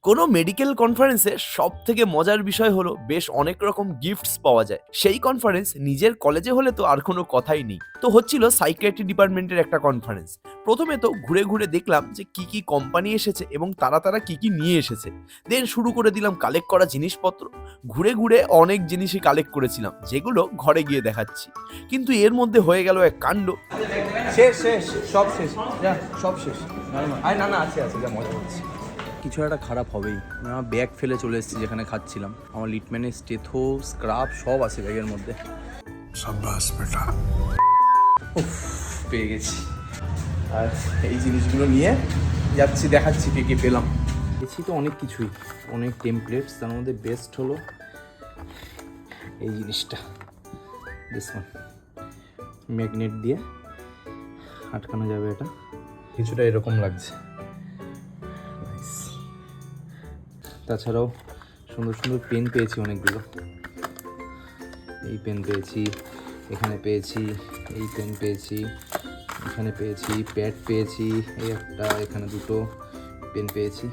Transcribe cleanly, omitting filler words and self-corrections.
কোনো মেডিকেল কনফারেন্সে সব থেকে মজার বিষয় হলো বেশ অনেক রকম গিফটস পাওয়া যায়। সেই কনফারেন্স নিজের কলেজে হলে তো আর কোনো কথাই নেই। তো হচ্ছিল সাইকিয়াট্রি ডিপার্টমেন্টের একটা কনফারেন্স। প্রথমে তো ঘুরে ঘুরে দেখলাম যে কি কি কোম্পানি এসেছে এবং তারা কি কি নিয়ে এসেছে। দেন শুরু করে দিলাম কালেক্ট করা জিনিসপত্র। ঘুরে ঘুরে অনেক জিনিসই কালেক্ট করেছিলাম, যেগুলো ঘরে গিয়ে দেখাচ্ছি। কিন্তু এর মধ্যে হয়ে গেল এক কাণ্ড। শেষ শেষ সব শেষ, যা সব শেষ। আরে না না, আছে আছে, যা মজা করছি। কিছু একটা খারাপ হবেই। আমি আমার ব্যাগ ফেলে চলে এসেছি যেখানে খাচ্ছিলাম। আমার লিটম্যানের স্টেথো, স্ক্রাব সব আছে ব্যাগের মধ্যে। शाबाश बेटा। উফ, পেয়ে গেছি। আর এই জিনিসগুলো নিয়ে যাচ্ছি, দেখাচ্ছি কে কে পেলাম। পেয়েছি তো অনেক কিছুই, অনেক টেমপ্লেটস। তার মধ্যে বেস্ট হলো এই জিনিসটা, দিস ওয়ান। ম্যাগনেট দিয়ে আটকানো যাবে এটা। কিছুটা এরকম লাগছে। নাইস। তাছাড়াও সুন্দর সুন্দর পেন পেয়েছি অনেকগুলো। এই পেন পেয়েছি, এখানে পেয়েছি, এই পেন পেয়েছি, এখানে পেয়েছি, প্যাড পেয়েছি, এই একটা, এখানে দুটো পেন পেয়েছি।